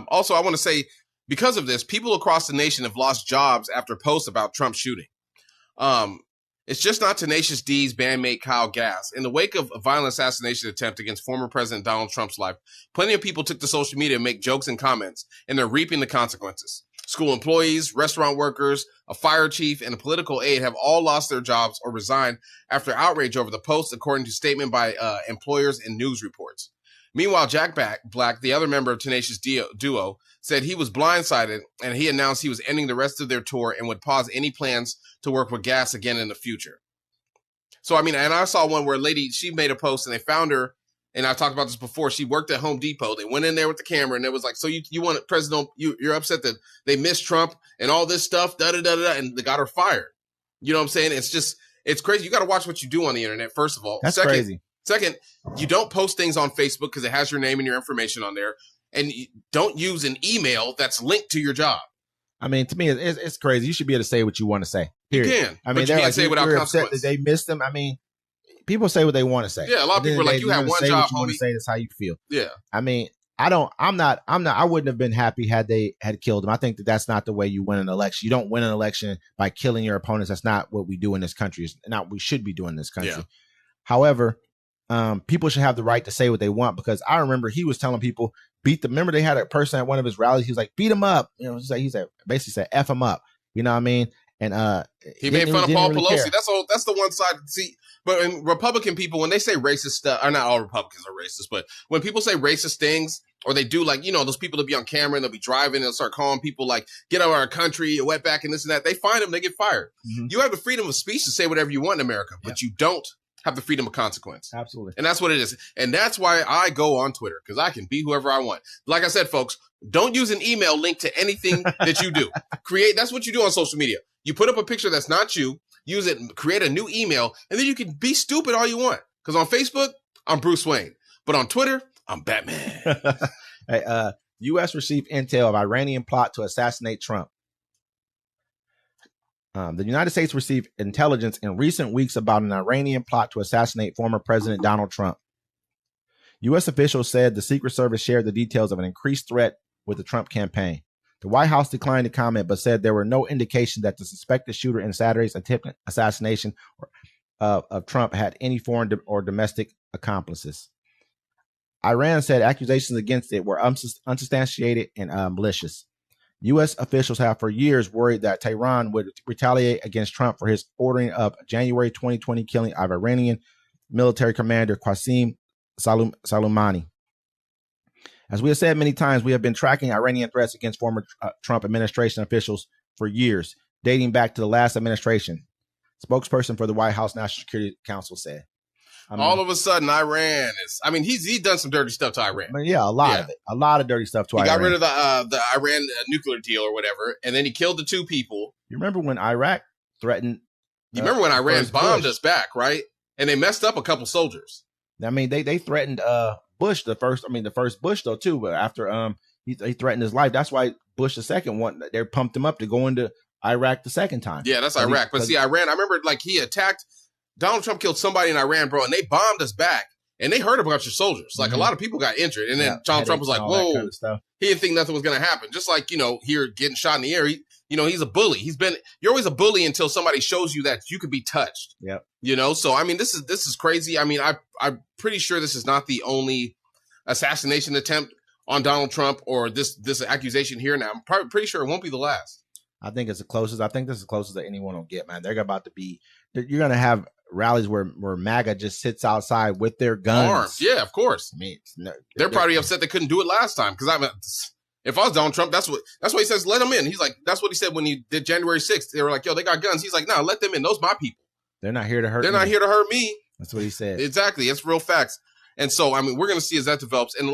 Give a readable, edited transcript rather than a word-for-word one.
Also, I want to say, because of this, people across the nation have lost jobs after posts about Trump's shooting. It's just not Tenacious D's bandmate Kyle Gass. In the wake of a violent assassination attempt against former President Donald Trump's life, plenty of people took to social media to make jokes and comments, and they're reaping the consequences. School employees, restaurant workers, a fire chief, and a political aide have all lost their jobs or resigned after outrage over the post, according to statement by employers and news reports. Meanwhile, Jack Black, the other member of Tenacious duo, said he was blindsided, and he announced he was ending the rest of their tour and would pause any plans to work with Gass again in the future. So, I mean, and I saw one where a lady, she made a post, and they found her, and I talked about this before, she worked at Home Depot. They went in there with the camera, and it was like, so you want President, you're upset that they missed Trump and all this stuff, da-da-da-da, and they got her fired. You know what I'm saying? It's crazy. You got to watch what you do on the internet, first of all. That's crazy. Second, you don't post things on Facebook because it has your name and your information on there. And you don't use an email that's linked to your job. I mean, to me, it's crazy. You should be able to say what you want to say. Period. You can. I mean, but you can't say it without consequences. That they missed them. I mean, people say what they want to say. Yeah, a lot of people are like, you have one job, homie. You want to say that's how you feel. Yeah. I mean, I wouldn't have been happy had they had killed him. I think that's not the way you win an election. You don't win an election by killing your opponents. That's not what we do in this country. It's not what we should be doing in this country. Yeah. However, people should have the right to say what they want, because I remember he was telling people, remember they had a person at one of his rallies, he was like, beat him up. You know, he said, basically said, F him up. You know what I mean? And he made fun of Paul Pelosi. Care. That's the one side. See, but in Republican people, when they say racist stuff, or not all Republicans are racist, but when people say racist things, or they do, like, you know, those people that be on camera and they'll be driving and they'll start calling people like, get out of our country, you wetback and this and that, they find them, they get fired. Mm-hmm. You have the freedom of speech to say whatever you want in America, but you don't have the freedom of consequence. Absolutely. And that's what it is. And that's why I go on Twitter, because I can be whoever I want. Like I said, folks, don't use an email link to anything that you do. That's what you do on social media. You put up a picture that's not you, use it, create a new email, and then you can be stupid all you want. Because on Facebook, I'm Bruce Wayne. But on Twitter, I'm Batman. Hey, U.S. received intel of Iranian plot to assassinate Trump. The United States received intelligence in recent weeks about an Iranian plot to assassinate former President Donald Trump. U.S. officials said the Secret Service shared the details of an increased threat with the Trump campaign. The White House declined to comment, but said there were no indication that the suspected shooter in Saturday's attempted assassination of Trump had any foreign or domestic accomplices. Iran said accusations against it were unsubstantiated and malicious. U.S. officials have for years worried that Tehran would retaliate against Trump for his ordering of January 2020 killing of Iranian military commander Qasem Soleimani. As we have said many times, we have been tracking Iranian threats against former Trump administration officials for years, dating back to the last administration. Spokesperson for the White House National Security Council said. All of a sudden, Iran is, he's done some dirty stuff to Iran. Yeah, a lot of it. A lot of dirty stuff to Iran. He got rid of the Iran nuclear deal or whatever, and then he killed the two people. You remember when Iraq threatened? You remember when Iran bombed us back, right? And they messed up a couple soldiers. I mean, they threatened Bush the first Bush though too, but after he threatened his life. That's why Bush the second one, they pumped him up to go into Iraq the second time. Yeah, that's Iraq. But see, Iran, I remember like he attacked. Donald Trump killed somebody in Iran, bro, and they bombed us back. And they hurt a bunch of soldiers. Like, a lot of people got injured. And then Donald Trump was like, whoa. Kind of he didn't think nothing was going to happen. Just like, here getting shot in the air. He's a bully. You're always a bully until somebody shows you that you could be touched. Yep. So, this is crazy. I'm pretty sure this is not the only assassination attempt on Donald Trump or this accusation here now. I'm pretty sure it won't be the last. I think it's the closest. I think this is the closest that anyone will get, man. They're about to be, you're going to have rallies where MAGA just sits outside with their guns. Armed. Yeah, of course. They're probably upset they couldn't do it last time. Because if I was Donald Trump, that's what he says, let them in. He's like, that's what he said when he did January 6th. They were like, yo, they got guns. He's like, no, let them in. Those my people. They're not here to hurt me. They're not here to hurt me. That's what he said. Exactly. It's real facts. And so, we're going to see as that develops. And